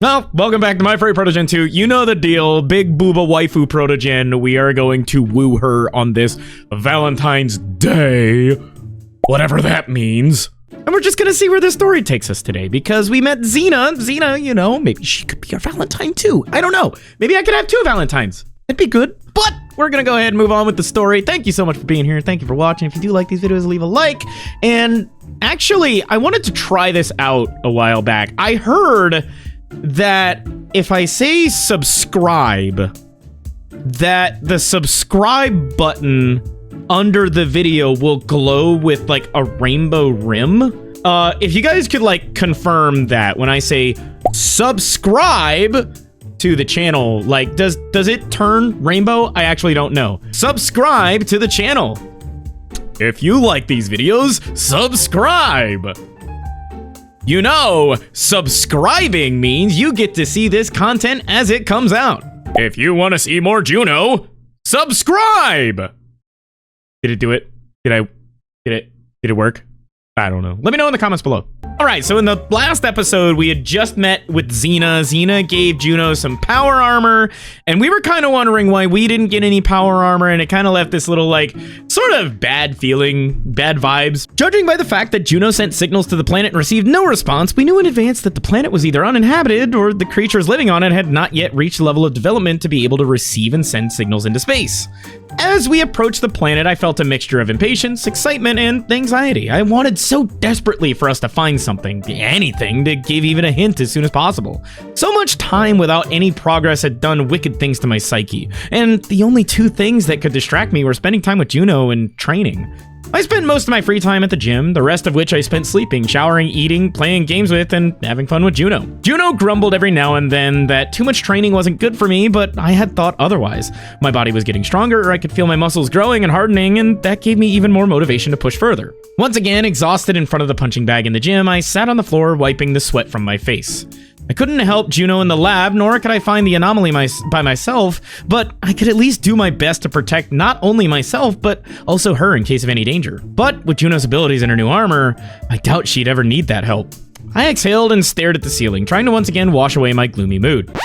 Well, welcome back to my Furry Protogen 2. You know the deal. Big booba waifu Protogen. We are going to woo her on this Valentine's Day. Whatever that means. And we're just gonna see where this story takes us today, because we met Xena. Xena, you know, maybe she could be our Valentine too. I don't know. Maybe I could have two Valentines. That'd be good. But we're gonna go ahead and move on with the story. Thank you so much for being here. Thank you for watching. If you do like these videos, leave a like. And actually, I wanted to try this out a while back. I heard that if I say subscribe, that the subscribe button under the video will glow with like a rainbow rim. If you guys could like confirm that when I say subscribe to the channel, like does it turn rainbow? I actually don't know. Subscribe to the channel. If you like these videos, subscribe. You know, subscribing means you get to see this content as it comes out. If you want to see more Juno, subscribe! Did it do it? Did it work? I don't know. Let me know in the comments below. All right, so in the last episode, we had just met with Xena. Xena gave Juno some power armor, and we were kind of wondering why we didn't get any power armor, and it kind of left this little, like, sort of bad feeling, bad vibes. Judging by the fact that Juno sent signals to the planet and received no response, we knew in advance that the planet was either uninhabited or the creatures living on it had not yet reached the level of development to be able to receive and send signals into space. As we approached the planet, I felt a mixture of impatience, excitement, and anxiety. I wanted so desperately for us to find something, anything, to give even a hint as soon as possible. So much time without any progress had done wicked things to my psyche, and the only two things that could distract me were spending time with Juno and training. I spent most of my free time at the gym, the rest of which I spent sleeping, showering, eating, playing games with, and having fun with Juno. Juno grumbled every now and then that too much training wasn't good for me, but I had thought otherwise. My body was getting stronger, I could feel my muscles growing and hardening, and that gave me even more motivation to push further. Once again, exhausted in front of the punching bag in the gym, I sat on the floor wiping the sweat from my face. I couldn't help Juno in the lab, nor could I find the anomaly by myself, but I could at least do my best to protect not only myself, but also her in case of any danger. But with Juno's abilities and her new armor, I doubt she'd ever need that help. I exhaled and stared at the ceiling, trying to once again wash away my gloomy mood.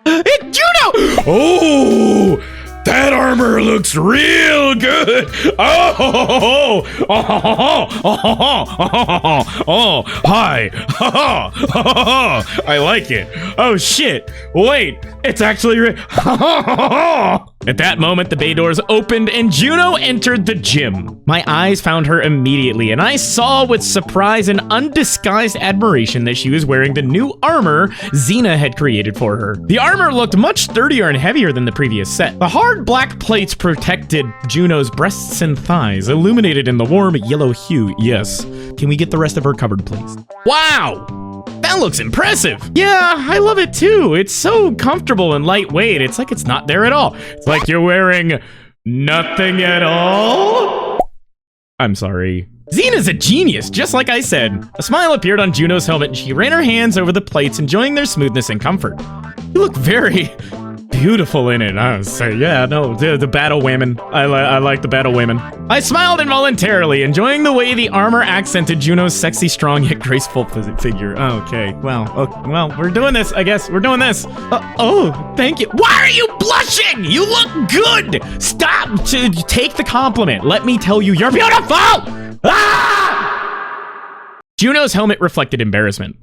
It's Juno! Oh! That armor looks real good. Oh, hi. I like it. Oh shit. Wait, it's actually At that moment, the bay doors opened and Juno entered the gym. My eyes found her immediately, and I saw with surprise and undisguised admiration that she was wearing the new armor Xena had created for her. The armor looked much sturdier and heavier than the previous set. The hard black plates protected Juno's breasts and thighs, illuminated in the warm yellow hue. Yes. Can we get the rest of her covered, please? Wow! That looks impressive. Yeah, I love it too. It's so comfortable and lightweight. It's like it's not there at all. It's like you're wearing nothing at all. I'm sorry. Xena's a genius, just like I said. A smile appeared on Juno's helmet and she ran her hands over the plates, enjoying their smoothness and comfort. You look very beautiful in it. I would say, yeah, no, the battle women. I like the battle women. I smiled involuntarily, enjoying the way the armor accented Juno's sexy, strong, yet graceful figure. Okay, well, we're doing this, I guess. We're doing this. Oh, thank you. Why are you blushing? You look good. Stop to take the compliment. Let me tell you, you're beautiful. Ah! Juno's helmet reflected embarrassment.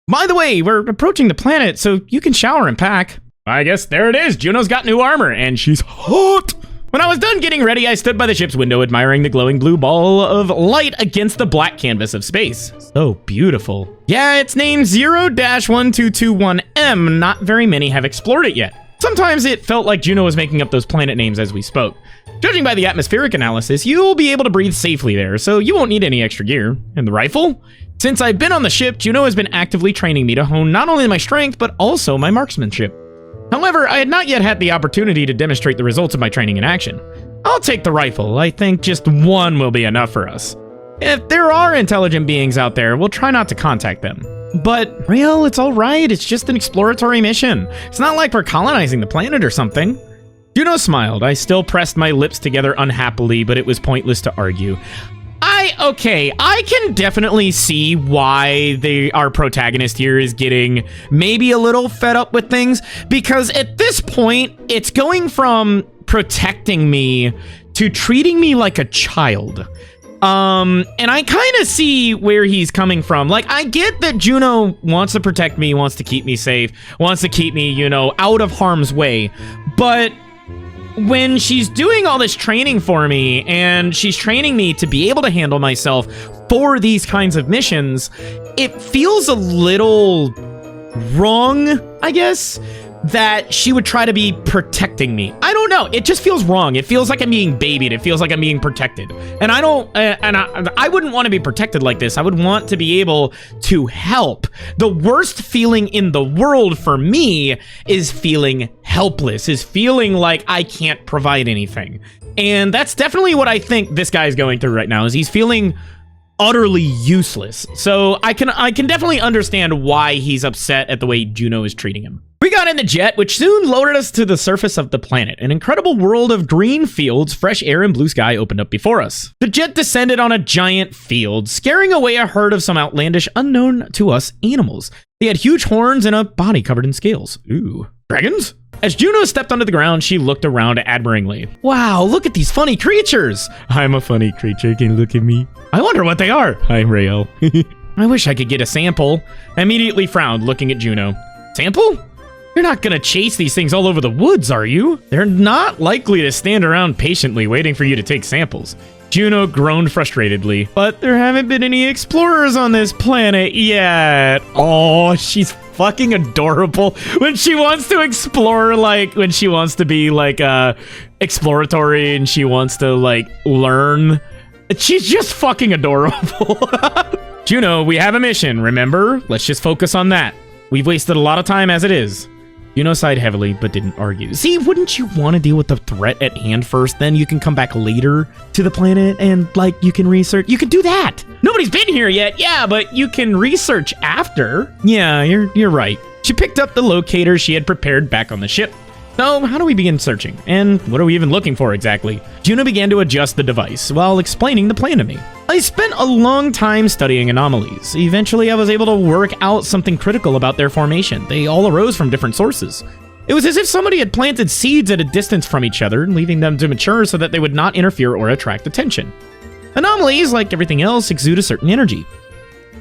By the way, we're approaching the planet, so you can shower and pack. I guess there it is. Juno's got new armor, and she's hot. When I was done getting ready, I stood by the ship's window, admiring the glowing blue ball of light against the black canvas of space. So beautiful. Yeah, it's named 0-1221M. Not very many have explored it yet. Sometimes it felt like Juno was making up those planet names as we spoke. Judging by the atmospheric analysis, you'll be able to breathe safely there, so you won't need any extra gear. And the rifle? Since I've been on the ship, Juno has been actively training me to hone not only my strength, but also my marksmanship. However, I had not yet had the opportunity to demonstrate the results of my training in action. I'll take the rifle. I think just one will be enough for us. If there are intelligent beings out there, we'll try not to contact them. But, Raeal, it's all right. It's just an exploratory mission. It's not like we're colonizing the planet or something. Juno smiled. I still pressed my lips together unhappily, but it was pointless to argue. I Okay, I can definitely see why our protagonist here is getting maybe a little fed up with things, because at this point, it's going from protecting me to treating me like a child. And I kind of see where he's coming from. Like, I get that Juno wants to protect me, wants to keep me safe, wants to keep me, you know, out of harm's way, but when she's doing all this training for me and she's training me to be able to handle myself for these kinds of missions, it feels a little wrong, I guess, that she would try to be protecting me. I don't know. It just feels wrong. It feels like I'm being babied. It feels like I'm being protected. And I don't, I wouldn't want to be protected like this. I would want to be able to help. The worst feeling in the world for me is feeling helpless, is feeling like I can't provide anything. And that's definitely what I think this guy's going through right now, is he's feeling utterly useless. So I can definitely understand why he's upset at the way Juno is treating him. We got in the jet, which soon lowered us to the surface of the planet. An incredible world of green fields, fresh air, and blue sky opened up before us. The jet descended on a giant field, scaring away a herd of some outlandish, unknown to us animals. They had huge horns and a body covered in scales. Ooh. Dragons? As Juno stepped onto the ground, she looked around admiringly. Wow, look at these funny creatures! I'm a funny creature, can you look at me? I wonder what they are. I'm Raeal. I wish I could get a sample. I immediately frowned, looking at Juno. Sample? You're not gonna chase these things all over the woods, are you? They're not likely to stand around patiently waiting for you to take samples. Juno groaned frustratedly. But there haven't been any explorers on this planet yet. Oh, she's fucking adorable. When she wants to explore, like, when she wants to be, like, exploratory and she wants to, like, learn. She's just fucking adorable. Juno, we have a mission, remember? Let's just focus on that. We've wasted a lot of time as it is. Juno sighed heavily, but didn't argue. See, wouldn't you want to deal with the threat at hand first? Then you can come back later to the planet and, like, you can research. You can do that. Nobody's been here yet. Yeah, but you can research after. Yeah, you're right. She picked up the locator she had prepared back on the ship. So, how do we begin searching? And what are we even looking for exactly? Juno began to adjust the device while explaining the plan to me. I spent a long time studying anomalies. Eventually, I was able to work out something critical about their formation. They all arose from different sources. It was as if somebody had planted seeds at a distance from each other, leaving them to mature so that they would not interfere or attract attention. Anomalies, like everything else, exude a certain energy.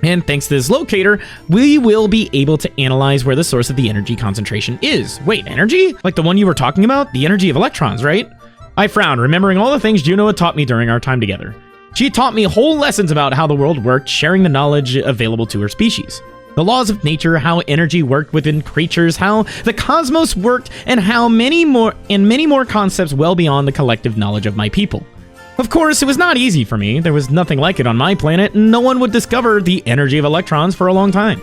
And thanks to this locator, we will be able to analyze where the source of the energy concentration is. Wait, energy? Like the one you were talking about? The energy of electrons, right? I frowned, remembering all the things Juno had taught me during our time together. She taught me whole lessons about how the world worked, sharing the knowledge available to her species. The laws of nature, how energy worked within creatures, how the cosmos worked, and how many more concepts well beyond the collective knowledge of my people. Of course, it was not easy for me. There was nothing like it on my planet, and no one would discover the energy of electrons for a long time.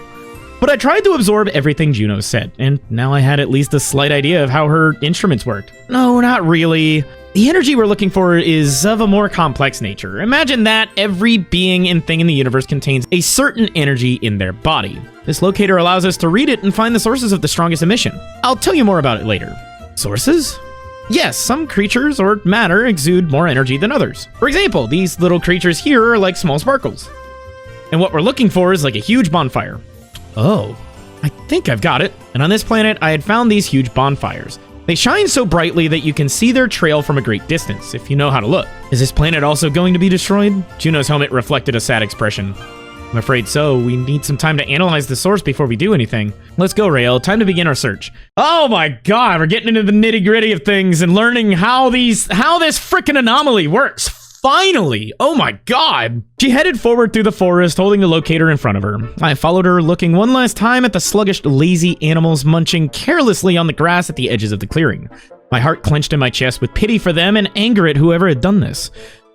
But I tried to absorb everything Juno said, and now I had at least a slight idea of how her instruments worked. No, not really. The energy we're looking for is of a more complex nature. Imagine that every being and thing in the universe contains a certain energy in their body. This locator allows us to read it and find the sources of the strongest emission. I'll tell you more about it later. Sources? Yes, some creatures or matter exude more energy than others. For example, these little creatures here are like small sparkles. And what we're looking for is like a huge bonfire. Oh, I think I've got it. And on this planet, I had found these huge bonfires. They shine so brightly that you can see their trail from a great distance, if you know how to look. Is this planet also going to be destroyed? Juno's helmet reflected a sad expression. I'm afraid so. We need some time to analyze the source before we do anything. Let's go, Raeal. Time to begin our search. Oh my god, we're getting into the nitty-gritty of things and learning how this frickin' anomaly works. Finally! Oh my god! She headed forward through the forest, holding the locator in front of her. I followed her, looking one last time at the sluggish, lazy animals munching carelessly on the grass at the edges of the clearing. My heart clenched in my chest with pity for them and anger at whoever had done this.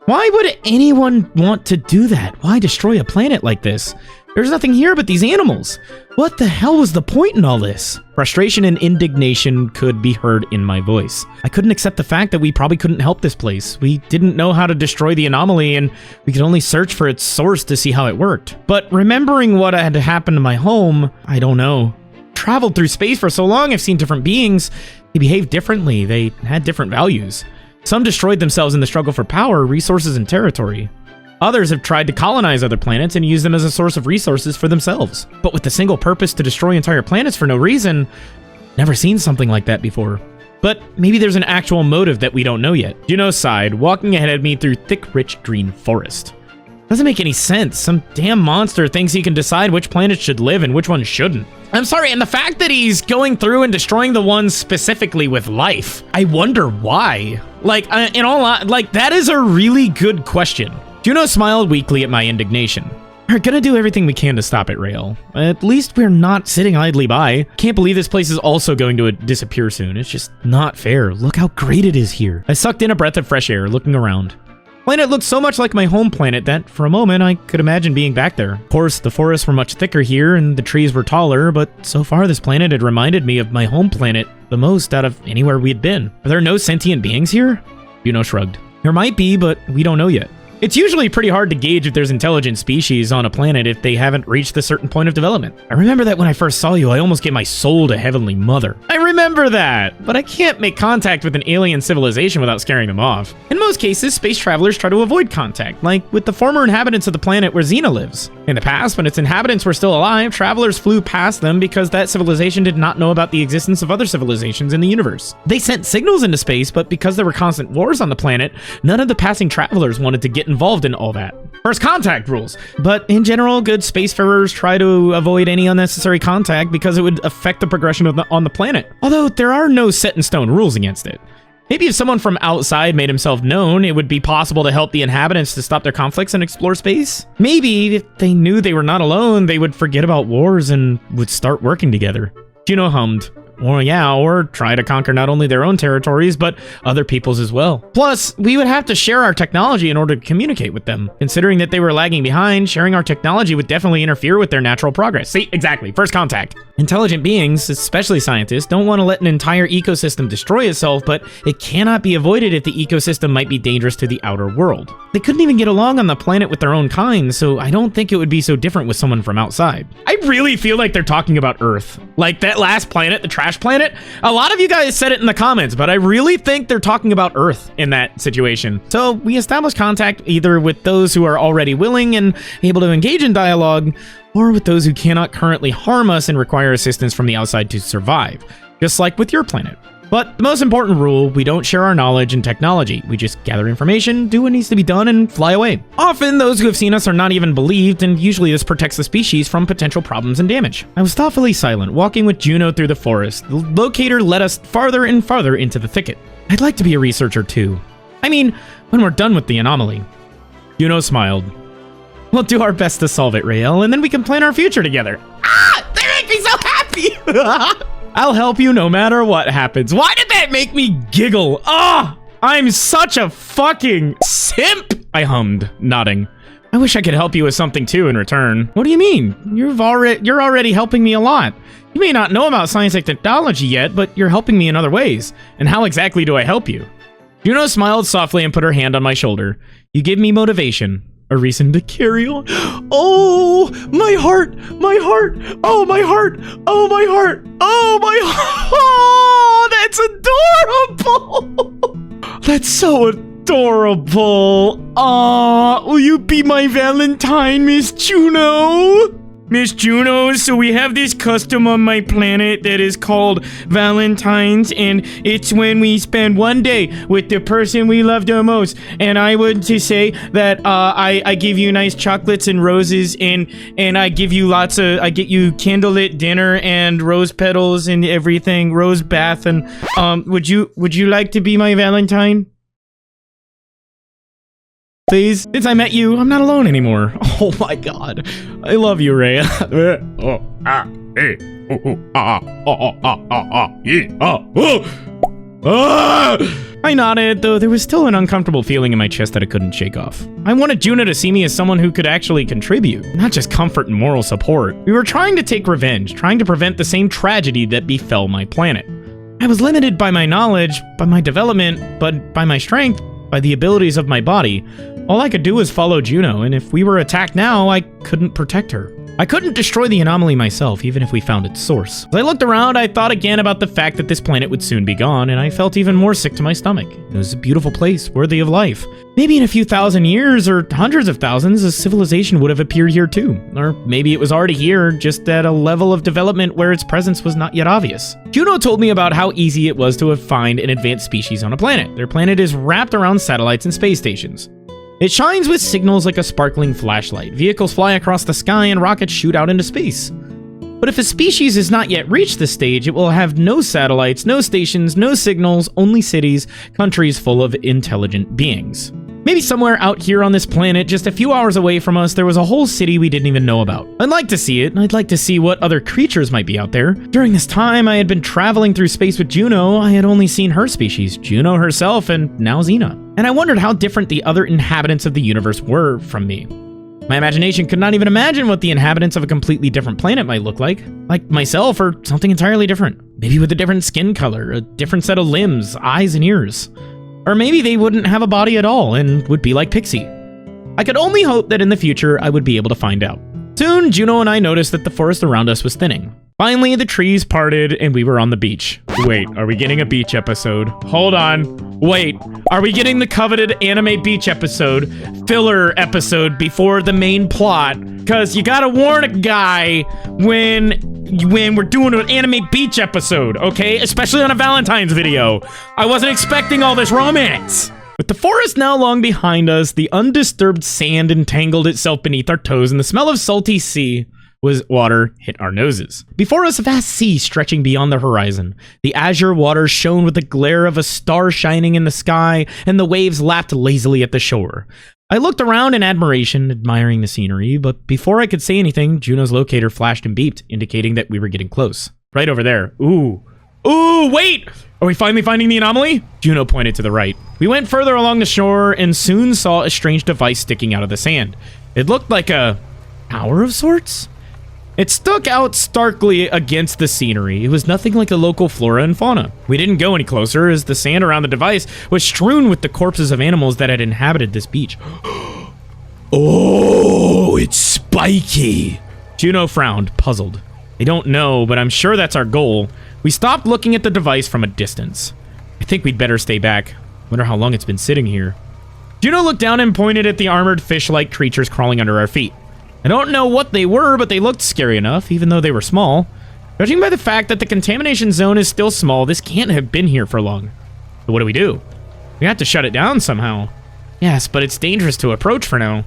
Why would anyone want to do that? Why destroy a planet like this? There's nothing here but these animals. What the hell was the point in all this? Frustration and indignation could be heard in my voice. I couldn't accept the fact that we probably couldn't help this place. We didn't know how to destroy the anomaly, and we could only search for its source to see how it worked. But remembering what had happened to my home, I don't know. Traveled through space for so long, I've seen different beings. They behaved differently. They had different values. Some destroyed themselves in the struggle for power, resources, and territory. Others have tried to colonize other planets and use them as a source of resources for themselves. But with the single purpose to destroy entire planets for no reason, never seen something like that before. But maybe there's an actual motive that we don't know yet. Juno sighed, walking ahead of me through thick, rich green forest. Doesn't make any sense. Some damn monster thinks he can decide which planets should live and which ones shouldn't. I'm sorry, and the fact that he's going through and destroying the ones specifically with life, I wonder why. Like, that is a really good question. Juno smiled weakly at my indignation. We're gonna do everything we can to stop it, Raeal. At least we're not sitting idly by. Can't believe this place is also going to disappear soon. It's just not fair. Look how great it is here. I sucked in a breath of fresh air, looking around. The planet looked so much like my home planet that, for a moment, I could imagine being back there. Of course, the forests were much thicker here, and the trees were taller, but so far this planet had reminded me of my home planet the most out of anywhere we'd been. Are there no sentient beings here? Juno shrugged. There might be, but we don't know yet. It's usually pretty hard to gauge if there's intelligent species on a planet if they haven't reached a certain point of development. I remember that when I first saw you, I almost gave my soul to Heavenly Mother. I remember that, but I can't make contact with an alien civilization without scaring them off. In most cases, space travelers try to avoid contact, like with the former inhabitants of the planet where Xena lives. In the past, when its inhabitants were still alive, travelers flew past them because that civilization did not know about the existence of other civilizations in the universe. They sent signals into space, but because there were constant wars on the planet, none of the passing travelers wanted to get involved in all that. First contact rules. But in general, good spacefarers try to avoid any unnecessary contact because it would affect the progression on the planet. Although there are no set in stone rules against it. Maybe if someone from outside made himself known, it would be possible to help the inhabitants to stop their conflicts and explore space. Maybe if they knew they were not alone, they would forget about wars and would start working together. Juno hummed. Well, yeah, or try to conquer not only their own territories, but other people's as well. Plus, we would have to share our technology in order to communicate with them. Considering that they were lagging behind, sharing our technology would definitely interfere with their natural progress. See, exactly, first contact. Intelligent beings, especially scientists, don't want to let an entire ecosystem destroy itself, but it cannot be avoided if the ecosystem might be dangerous to the outer world. They couldn't even get along on the planet with their own kind, so I don't think it would be so different with someone from outside. I really feel like they're talking about Earth. Like that last planet, the trash planet. A lot of you guys said it in the comments, but I really think they're talking about Earth in that situation. So we establish contact either with those who are already willing and able to engage in dialogue, or with those who cannot currently harm us and require assistance from the outside to survive, just like with your planet. But the most important rule, we don't share our knowledge and technology. We just gather information, do what needs to be done, and fly away. Often, those who have seen us are not even believed, and usually this protects the species from potential problems and damage. I was thoughtfully silent, walking with Juno through the forest. The locator led us farther and farther into the thicket. I'd like to be a researcher too. I mean, when we're done with the anomaly. Juno smiled. We'll do our best to solve it, Raeal, and then we can plan our future together. Ah! They make me so happy! I'll help you no matter what happens. Why did that make me giggle? Ah! I'm such a fucking simp! I hummed, nodding. I wish I could help you with something too in return. What do you mean? You're already helping me a lot. You may not know about science and technology yet, but you're helping me in other ways. And how exactly do I help you? Juno smiled softly and put her hand on my shoulder. You give me motivation. A reason to carry on. Oh, my heart, my heart, oh, my heart, oh, my heart, oh, my heart. Oh, that's adorable. That's so adorable. Aw, will you be my Valentine, Miss Juno? Miss Juno, so we have this custom on my planet that is called Valentine's, and it's when we spend one day with the person we love the most. And I would to say that I give you nice chocolates and roses, and I give you I get you candlelit dinner and rose petals and everything, rose bath, and would you like to be my Valentine? Please, since I met you, I'm not alone anymore. Oh my god. I love you, Raeal. I nodded, though there was still an uncomfortable feeling in my chest that I couldn't shake off. I wanted Juno to see me as someone who could actually contribute, not just comfort and moral support. We were trying to take revenge, trying to prevent the same tragedy that befell my planet. I was limited by my knowledge, by my development, but by my strength, by the abilities of my body. All I could do was follow Juno, and if we were attacked now, I couldn't protect her. I couldn't destroy the anomaly myself, even if we found its source. As I looked around, I thought again about the fact that this planet would soon be gone, and I felt even more sick to my stomach. It was a beautiful place, worthy of life. Maybe in a few thousand years, or hundreds of thousands, a civilization would have appeared here too. Or maybe it was already here, just at a level of development where its presence was not yet obvious. Juno told me about how easy it was to find an advanced species on a planet. Their planet is wrapped around satellites and space stations. It shines with signals like a sparkling flashlight. Vehicles fly across the sky and rockets shoot out into space. But if a species has not yet reached this stage, it will have no satellites, no stations, no signals, only cities, countries full of intelligent beings. Maybe somewhere out here on this planet, just a few hours away from us, there was a whole city we didn't even know about. I'd like to see it, and I'd like to see what other creatures might be out there. During this time, I had been traveling through space with Juno. I had only seen her species, Juno herself, and now Xena. And I wondered how different the other inhabitants of the universe were from me. My imagination could not even imagine what the inhabitants of a completely different planet might look like myself or something entirely different. Maybe with a different skin color, a different set of limbs, eyes, and ears. Or maybe they wouldn't have a body at all and would be like Pixie. I could only hope that in the future I would be able to find out. Soon, Juno and I noticed that the forest around us was thinning. Finally, the trees parted and we were on the beach. Wait, are we getting a beach episode? Hold on. Wait, are we getting the coveted anime beach episode, filler episode before the main plot? Because you gotta warn a guy when we're doing an anime beach episode, okay? Especially on a Valentine's video. I wasn't expecting all this romance. With the forest now long behind us, the undisturbed sand entangled itself beneath our toes, and the smell of salty sea water hit our noses. Before us, a vast sea stretching beyond the horizon. The azure waters shone with the glare of a star shining in the sky, and the waves lapped lazily at the shore. I looked around in admiration, admiring the scenery, but before I could say anything, Juno's locator flashed and beeped, indicating that we were getting close. Right over there. Ooh, wait! Are we finally finding the anomaly? Juno pointed to the right. We went further along the shore and soon saw a strange device sticking out of the sand. It looked like a tower of sorts? It stuck out starkly against the scenery. It was nothing like the local flora and fauna. We didn't go any closer as the sand around the device was strewn with the corpses of animals that had inhabited this beach. Oh, it's spiky. Juno frowned, puzzled. I don't know, but I'm sure that's our goal. We stopped looking at the device from a distance. I think we'd better stay back. Wonder how long it's been sitting here. Juno looked down and pointed at the armored fish-like creatures crawling under our feet. I don't know what they were, but they looked scary enough, even though they were small. Judging by the fact that the contamination zone is still small, this can't have been here for long. So what do? We have to shut it down somehow. Yes, but it's dangerous to approach for now.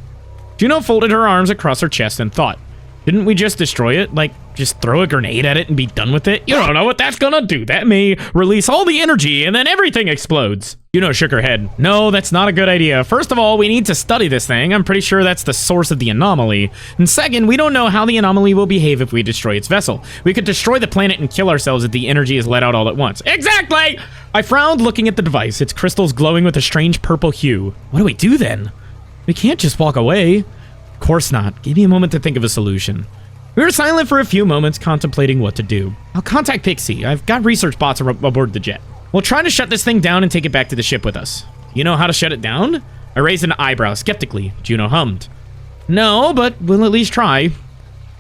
Juno folded her arms across her chest and thought. Didn't we just destroy it? Like, just throw a grenade at it and be done with it? You don't know what that's gonna do. That may release all the energy and then everything explodes. Juno shook her head. No, that's not a good idea. First of all, we need to study this thing. I'm pretty sure that's the source of the anomaly. And second, we don't know how the anomaly will behave if we destroy its vessel. We could destroy the planet and kill ourselves if the energy is let out all at once. Exactly! I frowned looking at the device, its crystals glowing with a strange purple hue. What do we do then? We can't just walk away. Of course not. Give me a moment to think of a solution. We were silent for a few moments, contemplating what to do. I'll contact Pixie. I've got research bots aboard the jet. We'll try to shut this thing down and take it back to the ship with us. You know how to shut it down? I raised an eyebrow skeptically. Juno hummed. No, but we'll at least try.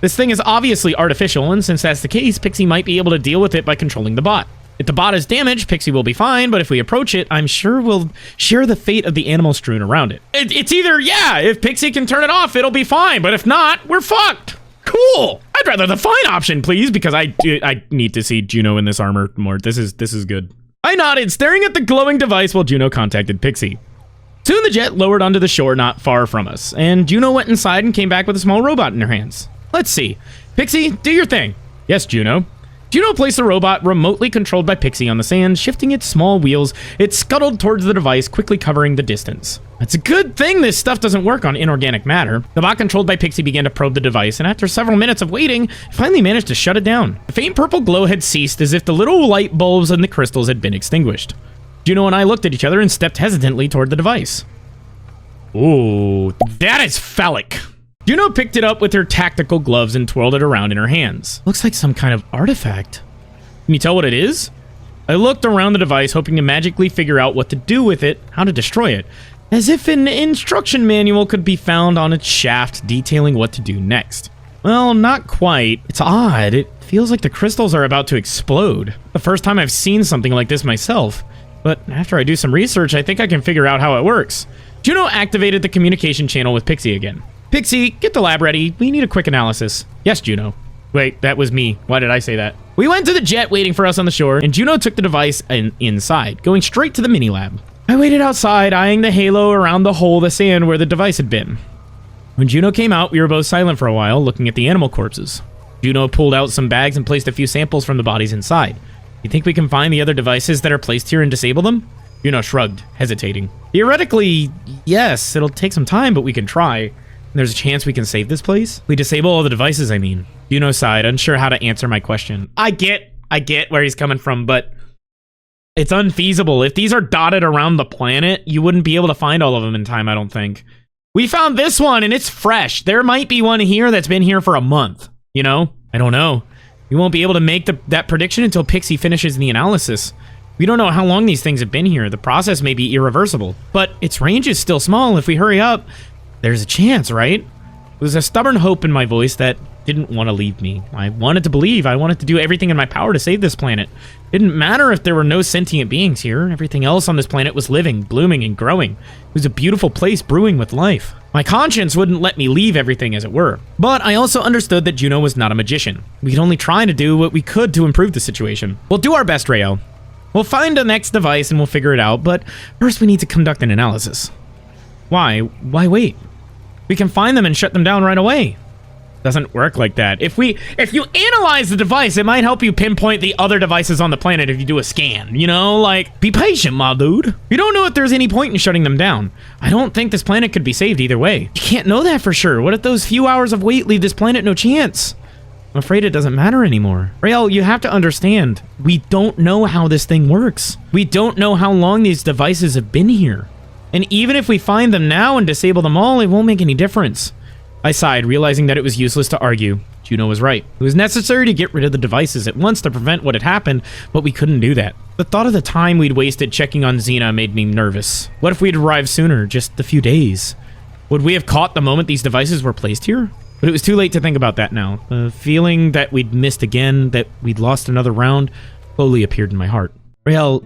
This thing is obviously artificial, and since that's the case, Pixie might be able to deal with it by controlling the bot. If the bot is damaged, Pixie will be fine, but if we approach it, I'm sure we'll share the fate of the animals strewn around it. It's either, yeah, if Pixie can turn it off, it'll be fine, but if not, we're fucked. Cool. I'd rather the fine option, please, because I need to see Juno in this armor more. This is good. I nodded, staring at the glowing device while Juno contacted Pixie. Soon the jet lowered onto the shore not far from us, and Juno went inside and came back with a small robot in her hands. Let's see. Pixie, do your thing. Yes, Juno. Juno placed the robot remotely controlled by Pixie on the sand, shifting its small wheels. It scuttled towards the device, quickly covering the distance. It's a good thing this stuff doesn't work on inorganic matter. The bot controlled by Pixie began to probe the device, and after several minutes of waiting, it finally managed to shut it down. The faint purple glow had ceased as if the little light bulbs in the crystals had been extinguished. Juno and I looked at each other and stepped hesitantly toward the device. Ooh, that is phallic. Juno picked it up with her tactical gloves and twirled it around in her hands. Looks like some kind of artifact. Can you tell what it is? I looked around the device, hoping to magically figure out what to do with it, how to destroy it. As if an instruction manual could be found on its shaft detailing what to do next. Well, not quite. It's odd. It feels like the crystals are about to explode. The first time I've seen something like this myself. But after I do some research, I think I can figure out how it works. Juno activated the communication channel with Pixie again. Pixie, get the lab ready. We need a quick analysis. Yes, Juno. Wait, that was me. Why did I say that? We went to the jet waiting for us on the shore, and Juno took the device inside, going straight to the mini-lab. I waited outside, eyeing the halo around the hole in the sand where the device had been. When Juno came out, we were both silent for a while, looking at the animal corpses. Juno pulled out some bags and placed a few samples from the bodies inside. You think we can find the other devices that are placed here and disable them? Juno shrugged, hesitating. Theoretically, yes, it'll take some time, but we can try. There's a chance we can save this place? We disable all the devices, I mean. Juno sighed, unsure how to answer my question. I get where he's coming from, but it's unfeasible. If these are dotted around the planet, you wouldn't be able to find all of them in time, I don't think. We found this one, and it's fresh. There might be one here that's been here for a month, you know? I don't know. We won't be able to make that prediction until Pixie finishes the analysis. We don't know how long these things have been here. The process may be irreversible, but its range is still small. If we hurry up, there's a chance, right? It was a stubborn hope in my voice that didn't want to leave me. I wanted to believe. I wanted to do everything in my power to save this planet. It didn't matter if there were no sentient beings here. Everything else on this planet was living, blooming, and growing. It was a beautiful place brewing with life. My conscience wouldn't let me leave everything as it were. But I also understood that Juno was not a magician. We could only try to do what we could to improve the situation. We'll do our best, Raeal. We'll find the next device and we'll figure it out, but first we need to conduct an analysis. Why? Why wait? We can find them and shut them down right away. Doesn't work like that. If you analyze the device, it might help you pinpoint the other devices on the planet if you do a scan, you know? Like, be patient, my dude. We don't know if there's any point in shutting them down. I don't think this planet could be saved either way. You can't know that for sure. What if those few hours of wait leave this planet no chance? I'm afraid it doesn't matter anymore. Raeal, you have to understand, we don't know how this thing works. We don't know how long these devices have been here. And even if we find them now and disable them all, it won't make any difference. I sighed, realizing that it was useless to argue. Juno was right. It was necessary to get rid of the devices at once to prevent what had happened, but we couldn't do that. The thought of the time we'd wasted checking on Xena made me nervous. What if we'd arrived sooner, just a few days? Would we have caught the moment these devices were placed here? But it was too late to think about that now. The feeling that we'd missed again, that we'd lost another round, slowly appeared in my heart. Raeal,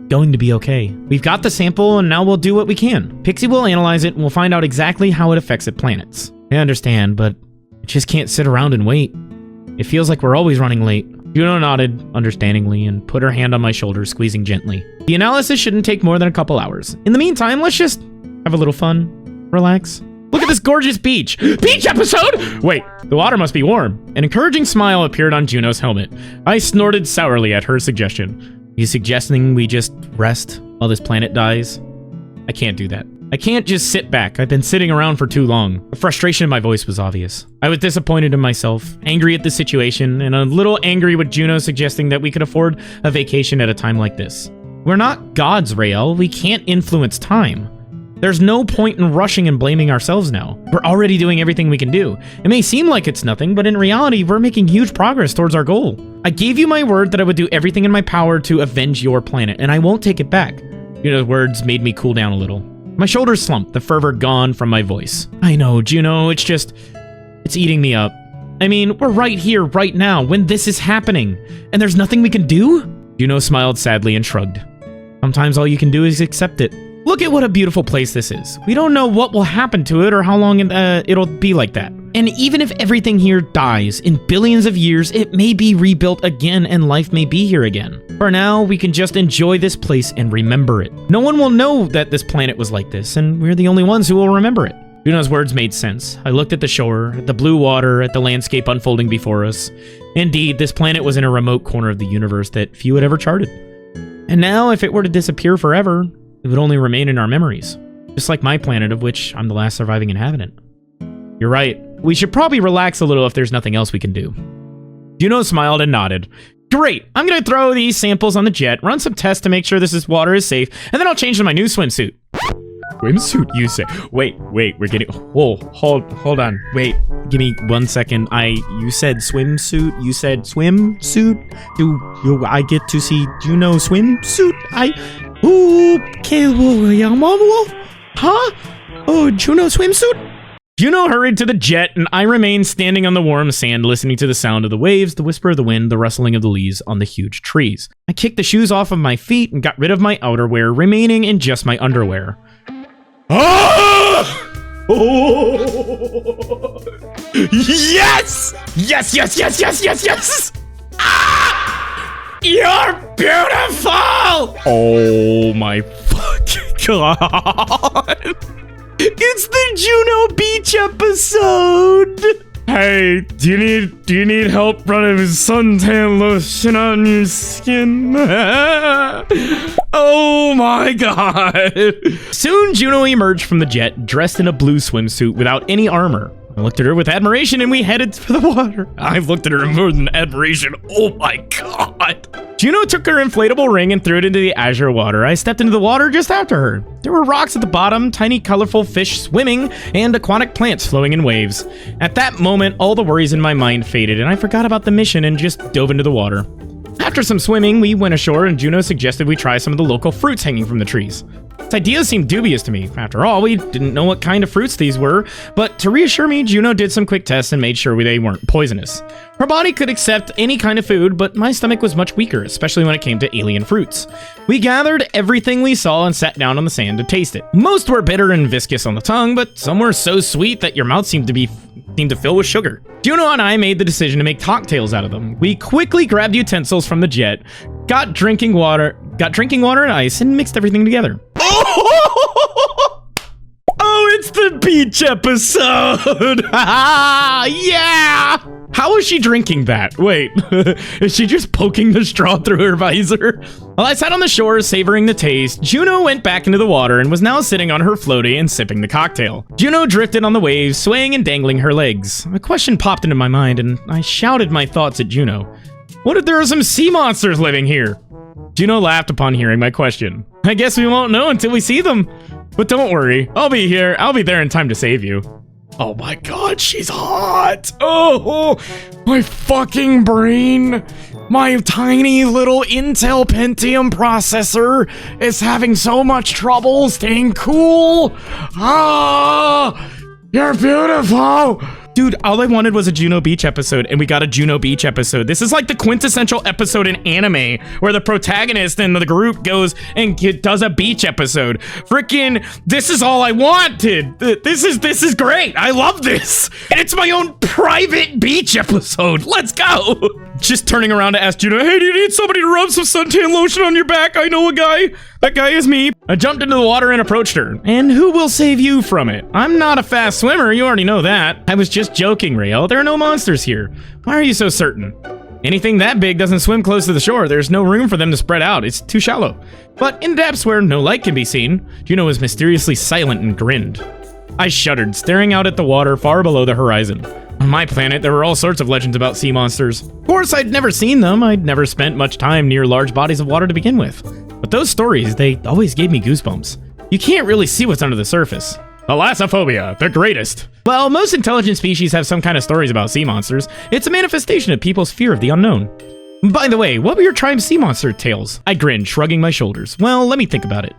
going to be okay. We've got the sample, and now we'll do what we can. Pixie will analyze it, and we'll find out exactly how it affects the planets. I understand, but I just can't sit around and wait. It feels like we're always running late. Juno nodded, understandingly, and put her hand on my shoulder, squeezing gently. The analysis shouldn't take more than a couple hours. In the meantime, let's just have a little fun. Relax. Look at this gorgeous beach! Beach episode?! Wait, the water must be warm. An encouraging smile appeared on Juno's helmet. I snorted sourly at her suggestion. Are you suggesting we just rest while this planet dies? I can't do that. I can't just sit back. I've been sitting around for too long. The frustration in my voice was obvious. I was disappointed in myself, angry at the situation, and a little angry with Juno suggesting that we could afford a vacation at a time like this. We're not gods, Raeal. We can't influence time. There's no point in rushing and blaming ourselves now. We're already doing everything we can do. It may seem like it's nothing, but in reality, we're making huge progress towards our goal. I gave you my word that I would do everything in my power to avenge your planet, and I won't take it back. Juno's words made me cool down a little. My shoulders slumped, the fervor gone from my voice. I know, Juno, it's eating me up. I mean, we're right here, right now, when this is happening, and there's nothing we can do? Juno smiled sadly and shrugged. Sometimes all you can do is accept it. Look at what a beautiful place this is. We don't know what will happen to it or how long it'll be like that. And even if everything here dies, in billions of years, it may be rebuilt again and life may be here again. For now, we can just enjoy this place and remember it. No one will know that this planet was like this, and we're the only ones who will remember it. Juno's words made sense. I looked at the shore, at the blue water, at the landscape unfolding before us. Indeed, this planet was in a remote corner of the universe that few had ever charted. And now, if it were to disappear forever, it would only remain in our memories, just like my planet, of which I'm the last surviving inhabitant. You're right. We should probably relax a little if there's nothing else we can do. Juno smiled and nodded. Great! I'm gonna throw these samples on the jet, run some tests to make sure this water is safe, and then I'll change to my new swimsuit. Swimsuit, you say? Wait, we're getting... Whoa, hold on. Wait, give me 1 second. You said swimsuit? You said swimsuit? I get to see Juno swimsuit? Okay, Huh? Oh, Juno swimsuit? Juno hurried to the jet, and I remained standing on the warm sand, listening to the sound of the waves, the whisper of the wind, the rustling of the leaves on the huge trees. I kicked the shoes off of my feet and got rid of my outerwear, remaining in just my underwear. Ah! Oh! Yes! Yes, yes, yes, yes, yes, yes! Ah! You're beautiful! Oh my fucking god! It's the Juno Beach episode! Hey, do you need help running suntan lotion on your skin? Oh my god! Soon Juno emerged from the jet, dressed in a blue swimsuit without any armor. I looked at her with admiration and we headed for the water. I looked at her more than admiration. Oh my god! Juno took her inflatable ring and threw it into the azure water. I stepped into the water just after her. There were rocks at the bottom, tiny colorful fish swimming, and aquatic plants flowing in waves. At that moment, all the worries in my mind faded and I forgot about the mission and just dove into the water. After some swimming, we went ashore and Juno suggested we try some of the local fruits hanging from the trees. This idea seemed dubious to me. After all, we didn't know what kind of fruits these were, but to reassure me, Juno did some quick tests and made sure they weren't poisonous. Her body could accept any kind of food, but my stomach was much weaker, especially when it came to alien fruits. We gathered everything we saw and sat down on the sand to taste it. Most were bitter and viscous on the tongue, but some were so sweet that your mouth seemed to fill with sugar. Juno and I made the decision to make cocktails out of them. We quickly grabbed utensils from the jet, got drinking water and ice, and mixed everything together. Oh, it's the beach episode! Yeah! How is she drinking that? Wait, is she just poking the straw through her visor? While I sat on the shore savoring the taste, Juno went back into the water and was now sitting on her floaty and sipping the cocktail. Juno drifted on the waves, swaying and dangling her legs. A question popped into my mind and I shouted my thoughts at Juno. What if there are some sea monsters living here? Juno laughed upon hearing my question. I guess we won't know until we see them. But don't worry, I'll be here. I'll be there in time to save you. Oh my god, she's hot. Oh, my fucking brain. My tiny little Intel Pentium processor is having so much trouble staying cool. Ah, you're beautiful. Dude, all I wanted was a Juno Beach episode, and we got a Juno Beach episode. This is like the quintessential episode in anime, where the protagonist and the group goes and does a beach episode. Frickin', this is all I wanted. This is great. I love this. And it's my own private beach episode. Let's go. Just turning around to ask Juno, hey, do you need somebody to rub some suntan lotion on your back? I know a guy. That guy is me. I jumped into the water and approached her. And who will save you from it? I'm not a fast swimmer. You already know that. I was just joking, Raeal. There are no monsters here. Why are you so certain? Anything that big doesn't swim close to the shore. There's no room for them to spread out. It's too shallow. But in depths where no light can be seen, Juno was mysteriously silent and grinned. I shuddered, staring out at the water far below the horizon. On my planet, there were all sorts of legends about sea monsters. Of course, I'd never seen them. I'd never spent much time near large bodies of water to begin with. But those stories, they always gave me goosebumps. You can't really see what's under the surface. Thalassophobia, the greatest. Well, most intelligent species have some kind of stories about sea monsters. It's a manifestation of people's fear of the unknown. By the way, what were your tribe's sea monster tales? I grinned, shrugging my shoulders. Well, let me think about it.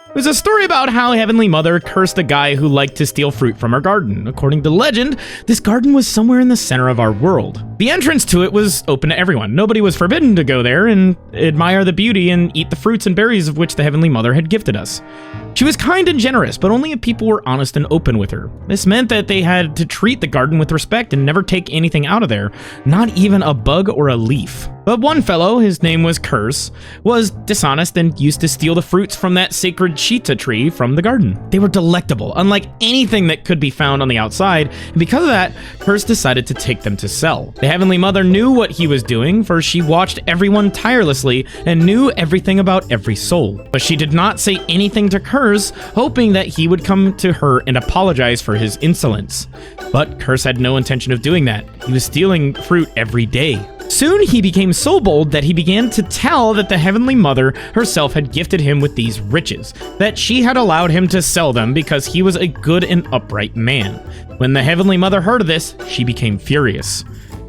It was a story about how Heavenly Mother cursed a guy who liked to steal fruit from her garden. According to legend, this garden was somewhere in the center of our world. The entrance to it was open to everyone. Nobody was forbidden to go there and admire the beauty and eat the fruits and berries of which the Heavenly Mother had gifted us. She was kind and generous, but only if people were honest and open with her. This meant that they had to treat the garden with respect and never take anything out of there, not even a bug or a leaf. But one fellow, his name was Curse, was dishonest and used to steal the fruits from that sacred Cheetah tree from the garden. They were delectable, unlike anything that could be found on the outside, and because of that, Curse decided to take them to sell. The Heavenly Mother knew what he was doing, for she watched everyone tirelessly and knew everything about every soul. But she did not say anything to Curse, hoping that he would come to her and apologize for his insolence. But Curse had no intention of doing that. He was stealing fruit every day. Soon he became so bold that he began to tell that the Heavenly Mother herself had gifted him with these riches, that she had allowed him to sell them because he was a good and upright man. When the Heavenly Mother heard of this, she became furious.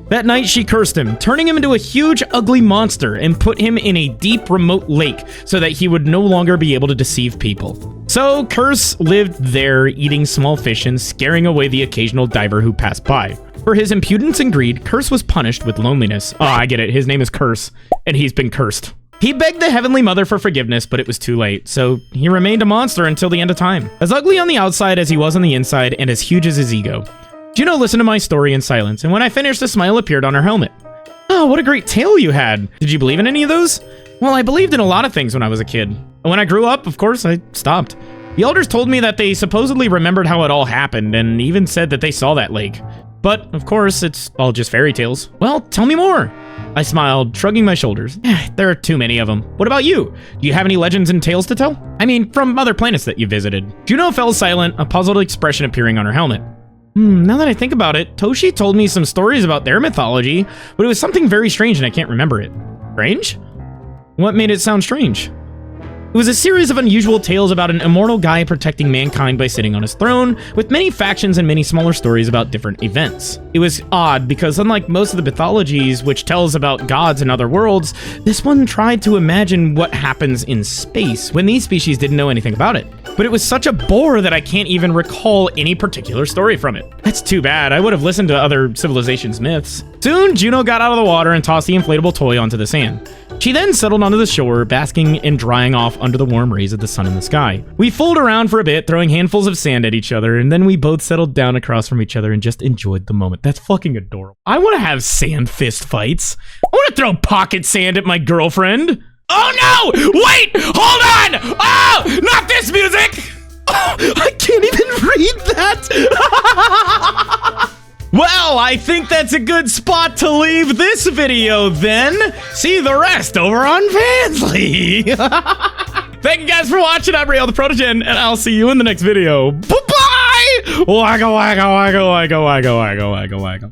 That night, she cursed him, turning him into a huge, ugly monster and put him in a deep, remote lake so that he would no longer be able to deceive people. So, Curse lived there, eating small fish and scaring away the occasional diver who passed by. For his impudence and greed, Curse was punished with loneliness. Oh, I get it. His name is Curse, and he's been cursed. He begged the Heavenly Mother for forgiveness, but it was too late, so he remained a monster until the end of time. As ugly on the outside as he was on the inside, and as huge as his ego. Juno listened to my story in silence, and when I finished, a smile appeared on her helmet. Oh, what a great tale you had. Did you believe in any of those? Well, I believed in a lot of things when I was a kid. And when I grew up, of course, I stopped. The elders told me that they supposedly remembered how it all happened, and even said that they saw that lake. But, of course, it's all just fairy tales. Well, tell me more. I smiled, shrugging my shoulders. There are too many of them. What about you? Do you have any legends and tales to tell? I mean, from other planets that you visited. Juno fell silent, a puzzled expression appearing on her helmet. Now that I think about it, Toshi told me some stories about their mythology, but it was something very strange and I can't remember it. Strange? What made it sound strange? It was a series of unusual tales about an immortal guy protecting mankind by sitting on his throne, with many factions and many smaller stories about different events. It was odd because unlike most of the mythologies, which tells about gods and other worlds, this one tried to imagine what happens in space when these species didn't know anything about it. But it was such a bore that I can't even recall any particular story from it. That's too bad. I would have listened to other civilizations' myths. Soon, Juno got out of the water and tossed the inflatable toy onto the sand. She then settled onto the shore, basking and drying off under the warm rays of the sun in the sky. We fooled around for a bit, throwing handfuls of sand at each other, and then we both settled down across from each other and just enjoyed the moment. That's fucking adorable. I want to have sand fist fights. I want to throw pocket sand at my girlfriend. Oh no! Wait! Hold on! Oh! Not this music! Oh, I can't even read that! Well, I think that's a good spot to leave this video then. See the rest over on Fansly. Thank you guys for watching. I'm Raeal the Protogen, and I'll see you in the next video. Bye-bye! Wagga, wagga, wagga, wagga, wagga, wagga, wagga, wagga.